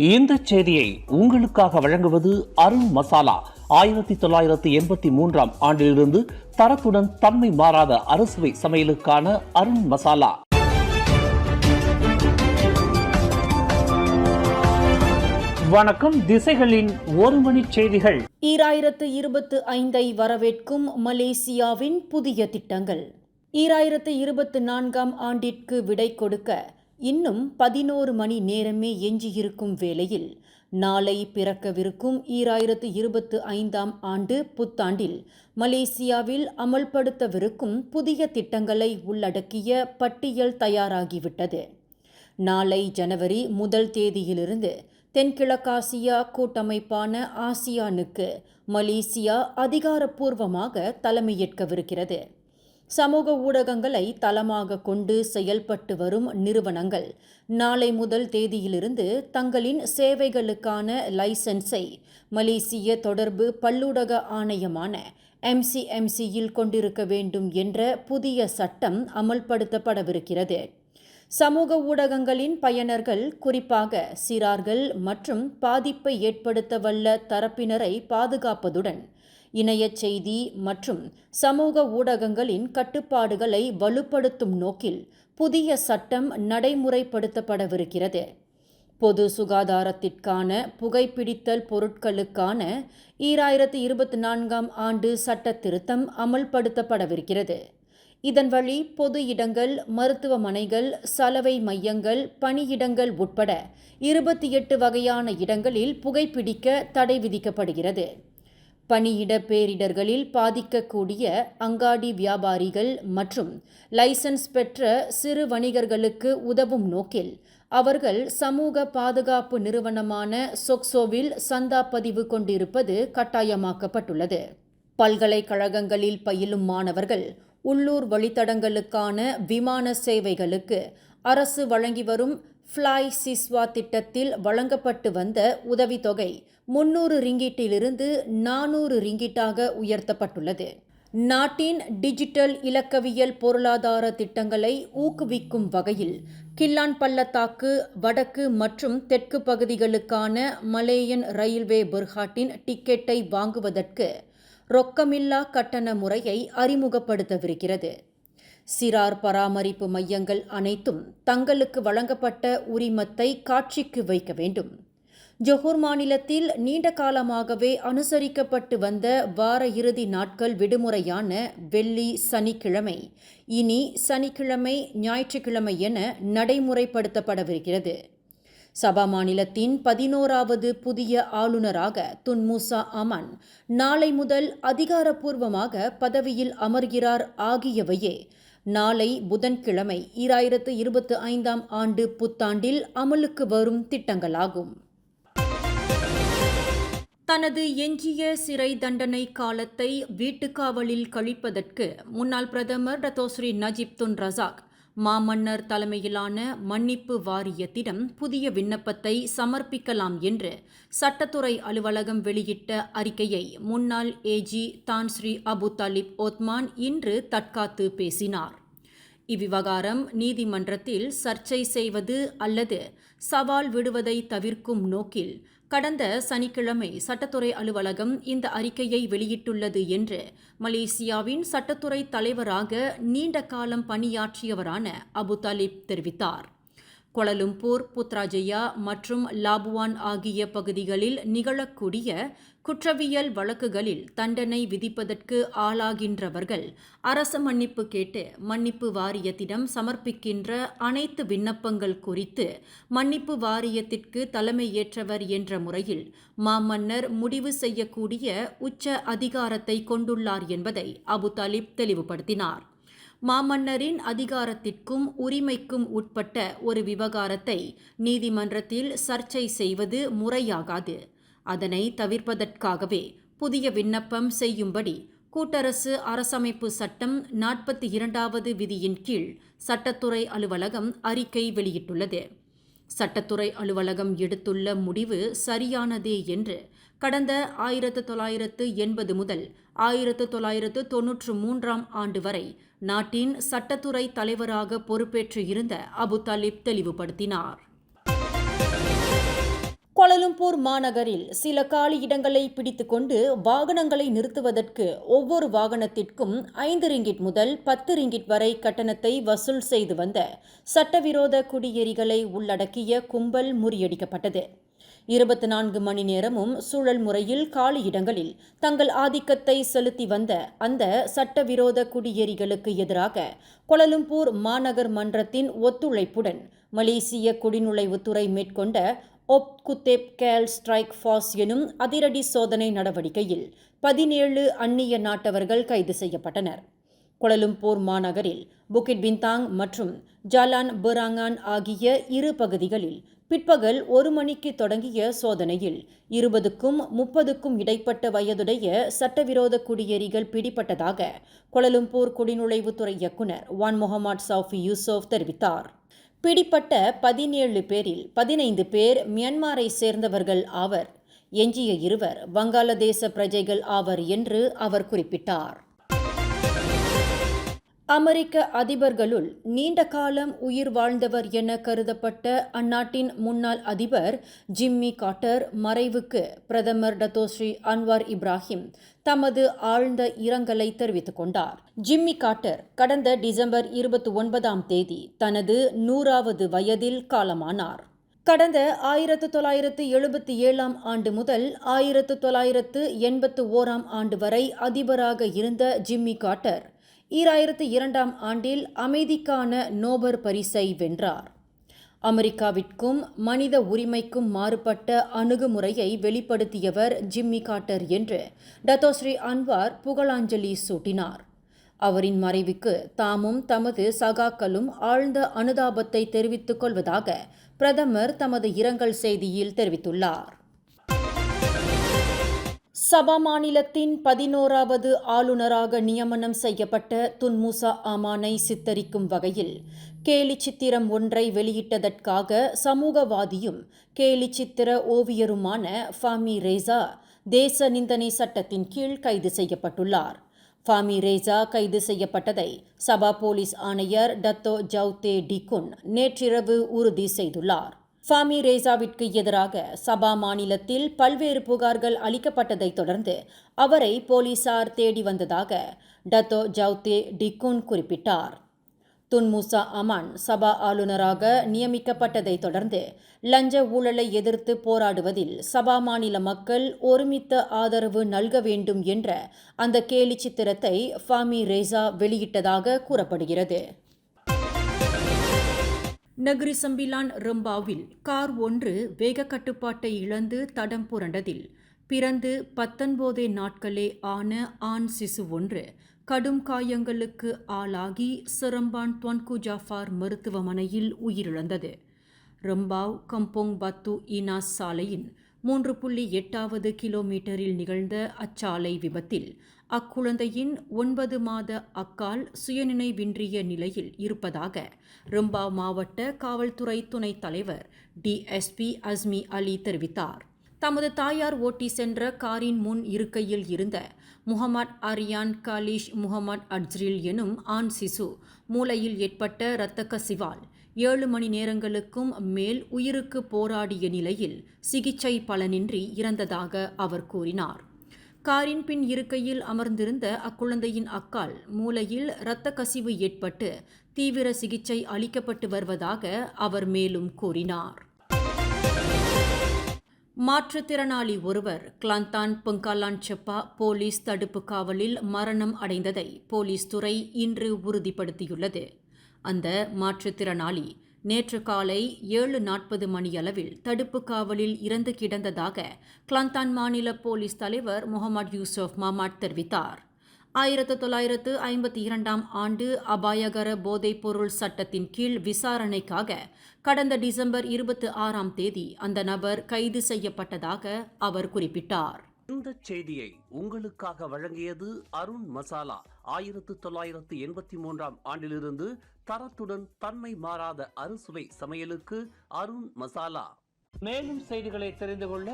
இந்த செய்தியை உங்களுக்காக வழங்குவது அருண் மசாலா. 1983 ஆண்டிலிருந்து தரத்துடன் தன்மை மாறாத அறுசுவை சமையலுக்கான அருண் மசாலா. வணக்கம். திசைகளின் ஒரு மணி செய்திகள். 2025 வரவேற்கும் மலேசியாவின் புதிய திட்டங்கள். 2024 ஆண்டிற்கு விடை கொடுக்க இன்னும் 11 மணி நேரமே எஞ்சியிருக்கும் வேளையில் நாளை பிறக்கவிருக்கும் 2025 ஆண்டு புத்தாண்டில் மலேசியாவில் அமல்படுத்தவிருக்கும் புதிய திட்டங்களை உள்ளடக்கிய பட்டியல் தயாராகிவிட்டது. நாளை ஜனவரி 1 தேதியிலிருந்து தென்கிழக்காசியா கூட்டமைப்பான ஆசியானுக்கு மலேசியா அதிகாரப்பூர்வமாக தலைமையேற்கவிருக்கிறது. சமூக ஊடகங்களை தளமாக கொண்டு செயல்பட்டு வரும் நிறுவனங்கள் நாளை 1 தேதியிலிருந்து தங்களின் சேவைகளுக்கான லைசன்ஸை மலேசிய தொடர்பு பல்லூடக ஆணையமான MCMCயில் கொண்டிருக்க வேண்டும் என்ற புதிய சட்டம் அமல்படுத்தப்படவிருக்கிறது. சமூக ஊடகங்களின் பயனர்கள், குறிப்பாக சிறார்கள் மற்றும் பாதிப்பை ஏற்படுத்த வல்ல தரப்பினரை பாதுகாப்பதுடன் இணைய செய்தி மற்றும் சமூக ஊடகங்களின் கட்டுப்பாடுகளை வலுப்படுத்தும் நோக்கில் புதிய சட்டம் நடைமுறைப்படுத்தப்படவிருக்கிறது. பொது சுகாதாரத்திற்கான புகைப்பிடித்தல் பொருட்களுக்கான 2024 ஆண்டு சட்ட திருத்தம் அமல்படுத்தப்படவிருக்கிறது. இதன் வழி பொது இடங்கள், மருத்துவமனைகள், சலவை மையங்கள், பணியிடங்கள் உட்பட 28 வகையான இடங்களில் புகைப்பிடிக்க தடை விதிக்கப்படுகிறது. பணியிட பேரிடர்களில் பாதிக்கக்கூடிய அங்காடி வியாபாரிகள் மற்றும் லைசன்ஸ் பெற்ற சிறு வணிகர்களுக்கு உதவும் நோக்கில் அவர்கள் சமூக பாதுகாப்பு நிறுவனமான சொக்சோவில் சந்தா பதிவு கொண்டிருப்பது கட்டாயமாக்கப்பட்டுள்ளது. பல்கலைக்கழகங்களில் பயிலும் மாணவர்கள் உள்ளூர் வழித்தடங்களுக்கான விமான சேவைகளுக்கு அரசு வழங்கி வரும் ஃப்ளை சிஸ்வா திட்டத்தில் வழங்கப்பட்டு வந்த உதவித்தொகை 300 ரிங்கிட்டிலிருந்து 400 ரிங்கிட்டாக உயர்த்தப்பட்டுள்ளது. நாட்டின் டிஜிட்டல் இலக்கவியல் பொருளாதார திட்டங்களை ஊக்குவிக்கும் வகையில் கில்லான் பள்ளத்தாக்கு, வடக்கு மற்றும் தெற்கு பகுதிகளுக்கான மலேயன் ரயில்வே பெர்ஹாட்டின் டிக்கெட்டை வாங்குவதற்கு ரொக்கமில்லா கட்டண முறையை அறிமுகப்படுத்தவிருக்கிறது. சிறார் பராமரிப்பு மையங்கள் அனைத்தும் தங்களுக்கு வழங்கப்பட்ட உரிமத்தை காட்சிக்கு வைக்க வேண்டும். ஜொஹூர் மாநிலத்தில் நீண்ட காலமாகவே அனுசரிக்கப்பட்டு வந்த வார இறுதி நாட்கள் விடுமுறையான வெள்ளி, சனிக்கிழமை இனி சனிக்கிழமை, ஞாயிற்றுக்கிழமை என நடைமுறைப்படுத்தப்படவிருக்கிறது. சபா மாநிலத்தின் 11வது புதிய ஆளுநராக துன் மூசா அமான் நாளை முதல் அதிகாரப்பூர்வமாக பதவியில் அமர்கிறார். ஆகியவையே நாளை புதன்கிழமை 2025 ஆண்டு புத்தாண்டில் அமலுக்கு வரும் திட்டங்களாகும். தனது எஞ்சிய சிறை தண்டனை காலத்தை வீட்டுக்காவலில் கழிப்பதற்கு முன்னாள் பிரதமர் டத்தோஸ்ரீ நஜீப் துன் ரசாக் மாமன்னர் தலைமையிலான மன்னிப்பு வாரியத்திடம் புதிய விண்ணப்பத்தை சமர்ப்பிக்கலாம் என்று சட்டத்துறை அலுவலகம் வெளியிட்ட அறிக்கையை முன்னாள் ஏஜி தான் ஸ்ரீ அபு தாலிப் ஓத்மான் இன்று தற்காத்து பேசினார். இவ்விவகாரம் நீதிமன்றத்தில் சர்ச்சை செய்வது அல்லது சவால் விடுவதை தவிர்க்கும் நோக்கில் கடந்த சனிக்கிழமை சட்டத்துறை அலுவலகம் இந்த அறிக்கையை வெளியிட்டுள்ளது என்று மலேசியாவின் சட்டத்துறை தலைவராக நீண்ட காலம் பணியாற்றியவரான அபு தாலிப் தெரிவித்தார். கோலாலம்பூர், புத்ராஜயா மற்றும் லாபுவான் ஆகிய பகுதிகளில் நிகழக்கூடிய குற்றவியல் வழக்குகளில் தண்டனை விதிப்பதற்கு ஆளாகின்றவர்கள் அரச மன்னிப்பு கேட்டு மன்னிப்பு வாரியத்திடம் சமர்ப்பிக்கின்ற அனைத்து விண்ணப்பங்கள் குறித்து மன்னிப்பு வாரியத்திற்கு தலைமையேற்றவர் என்ற முறையில் மாமன்னர் முடிவு செய்யக்கூடிய உச்ச அதிகாரத்தை கொண்டுள்ளார் என்பதை அபு தாலிப் தெளிவுபடுத்தினார். மாமன்னரின் அதிகாரத்திற்கும் உரிமைக்கும் உட்பட்ட ஒரு விவகாரத்தை நீதிமன்றத்தில் சர்ச்சை செய்வது முறையாகாது. அதனை தவிர்ப்பதற்காகவே புதிய விண்ணப்பம் செய்யும்படி கூட்டரசு அரசமைப்பு சட்டம் 42வது விதியின் கீழ் சட்டத்துறை அலுவலகம் அறிக்கை வெளியிட்டுள்ளது. சட்டத்துறை அலுவலகம் எடுத்துள்ள முடிவு சரியானதே என்று கடந்த 1980 முதல் 1993 ஆண்டு வரை நாட்டின் சட்டத்துறை தலைவராக பொறுப்பேற்று இருந்த அபு தாலிப் தெளிவுபடுத்தினார். கோலலம்பூர் மாநகரில் சில காலி இடங்களை பிடித்துக்கொண்டு வாகனங்களை நிறுத்துவதற்கு ஒவ்வொரு வாகனத்திற்கும் 5 ரிங்கிட் முதல் 10 ரிங்கிட் வரை கட்டணத்தை வசூல் செய்து வந்த சட்டவிரோத குடியேறிகளை உள்ளடக்கிய கும்பல் முறியடிக்கப்பட்டது. 24 மணி நேரமும் சூழல் முறையில் காலி இடங்களில் தங்கள் ஆதிக்கத்தை செலுத்தி வந்த அந்த சட்டவிரோத குடியேறிகளுக்கு எதிராக கோலலம்பூர் மாநகர் மன்றத்தின் ஒத்துழைப்புடன் மலேசிய குடிநுழைவுத்துறை மேற்கொண்ட ஒப்குதேப் கேல் ஸ்ட்ரைக் ஃபார்ஸ் எனும் அதிரடி சோதனை நடவடிக்கையில் 17 அந்நிய நாட்டவர்கள் கைது செய்யப்பட்டனர். கோலலம்பூர் மாநகரில் புக்கிட் பிந்தாங் மற்றும் ஜாலான் பெராங்கான் ஆகிய இரு பகுதிகளில் பிற்பகல் 1 மணிக்கு தொடங்கிய சோதனையில் 20க்கும் 30க்கும் இடைப்பட்ட வயதுடைய சட்டவிரோத குடியேறிகள் பிடிபட்டதாக கோலலம்பூர் குடிநுழைவுத்துறை இயக்குனர் வான் முகமது சௌஃபி யூசுப் தெரிவித்தார். பிடிப்பட்ட 17 பேரில் 15 பேர் மியான்மரை சேர்ந்தவர்கள் ஆவர். எஞ்சிய 2 வங்காளதேச பிரஜைகள் ஆவர் என்று அவர் குறிப்பிட்டார். அமெரிக்க அதிபர்களுள் நீண்ட காலம் உயிர் வாழ்ந்தவர் என கருதப்பட்ட அந்நாட்டின் முன்னாள் அதிபர் ஜிம்மி கார்ட்டர் மறைவுக்கு பிரதமர் டத்தோஸ்ரீ அன்வார் இப்ராஹிம் தமது ஆழ்ந்த இரங்கலை தெரிவித்துக் கொண்டார். ஜிம்மி கார்ட்டர் கடந்த டிசம்பர் 29ஆம் தேதி தனது 100வது வயதில் காலமானார். கடந்த 1977ஆம் ஆண்டு முதல் 1981ஆம் ஆண்டு வரை அதிபராக இருந்த ஜிம்மி கார்ட்டர் 2002ஆம் ஆண்டில் அமைதிக்கான நோபல் பரிசை வென்றார். அமெரிக்காவிற்கும் மனித உரிமைக்கும் மாறுபட்ட அணுகுமுறையை வெளிப்படுத்தியவர் ஜிம்மி கார்ட்டர் என்று டத்தோஸ்ரீ அன்வார் புகழாஞ்சலி சூட்டினார். அவரின் மறைவுக்கு தாமும் தமது சகாக்களும் ஆழ்ந்த அனுதாபத்தை தெரிவித்துக் கொள்வதாக பிரதமர் தமது இரங்கல் செய்தியில் தெரிவித்துள்ளார். சபா மாநிலத்தின் 11வது ஆளுநராக நியமனம் செய்யப்பட்ட துன்முசா அமானை சித்தரிக்கும் வகையில் கேலி சித்திரம் ஒன்றை வெளியிட்டதற்காக சமூகவாதியும் கேலி சித்திர ஓவியருமான ஃபாமி ரேசா தேச நிந்தனை சட்டத்தின் கீழ் கைது செய்யப்பட்டுள்ளார். ஃபாமி ரேசா கைது செய்யப்பட்டதை சபா போலீஸ் ஆணையர் டத்தோ ஜவுதே டிகுன் நேற்றிரவு உறுதி செய்துள்ளார். ஃபாமி ரேசாவிற்கு எதிராக சபா மாநிலத்தில் பல்வேறு புகார்கள் அளிக்கப்பட்டதை தொடர்ந்து அவரை போலீசார் தேடி வந்ததாக டத்தோ ஜவுதே டிகுன் குறிப்பிட்டார். துன்முசா அமான் சபா ஆளுநராக நியமிக்கப்பட்டதை தொடர்ந்து லஞ்ச ஊழலை எதிர்த்து போராடுவதில் சபா மாநில மக்கள் ஒருமித்த ஆதரவு நல்க வேண்டும் என்ற அந்த கேலி சித்திரத்தை ஃபாமி ரேசா வெளியிட்டதாக கூறப்படுகிறது. நகரி சம்பிலான் ரம்பாவில் கார் ஒன்று வேக கட்டுப்பாட்டை இழந்து தடம் புரண்டதில் பிறந்து 19 நாட்களே ஆன ஆண் சிசு ஒன்று கடும் காயங்களுக்கு ஆளாகி சிரம்பான் துவன்கு ஜாஃபார் மருத்துவமனையில் உயிரிழந்தது. ரம்பாவ் கம்போங் பத்து ஈனாஸ் சாலையின் 3.8வது கிலோமீட்டரில் நிகழ்ந்த அச்சாலை விபத்தில் அக்குழந்தையின் 9 மாத அக்கால் சுயநினைவின்றிய நிலையில் இருப்பதாக ரம்பாவ் மாவட்ட காவல்துறை துணைத் தலைவர் டிஎஸ்பி அஸ்மி அலி தெரிவித்தார். தமது தாயார் ஓட்டி சென்ற காரின் முன் இருக்கையில் இருந்த முகமது ஆரியான் காலிஷ் முகமது அட்ஸ்ரில் எனும் ஆண் சிசு மூளையில் ஏற்பட்ட இரத்த கசிவால் 7 மணி நேரங்களுக்கும் மேல் உயிருக்கு போராடிய நிலையில் சிகிச்சை பலனின்றி இறந்ததாக அவர் கூறினார். காரின் பின் இருக்கையில் அமர்ந்திருந்த அக்குழந்தையின் அக்கால் மூளையில் இரத்த கசிவு ஏற்பட்டு தீவிர சிகிச்சை அளிக்கப்பட்டு வருவதாக அவர் மேலும் கூறினார். மாற்றுத்திறனாளி ஒருவர் கிளாந்தான் பொங்காலான் செப்பா போலீஸ் தடுப்பு காவலில் மரணம் அடைந்ததை போலீஸ் துறை இன்று உறுதிப்படுத்தியுள்ளது. அந்த மாற்றுத்திறனாளி நேற்று காலை 7:40 மணியளவில் தடுப்பு காவலில் இறந்து கிடந்ததாக கிளாந்தான் மாநில போலீஸ் தலைவர் முகமது யூசுப் மாமாட் தெரிவித்தார். 1952ஆம் ஆண்டு அபாயகர போதைப்பொருள் சட்டத்தின் கீழ் விசாரணைக்காக கடந்த டிசம்பர் 26ஆம் தேதி அந்த நபர் கைது செய்யப்பட்டதாக அவர் குறிப்பிட்டார். இந்த செய்தியை உங்களுக்காக வழங்கியது அருண் மசாலா. 1983ஆம் ஆண்டிலிருந்து தரத்துடன் தன்மை மாறாத அறுசுவை சமையலுக்கு அருண் மசாலா. மேலும் செய்திகளை தெரிந்து கொள்ள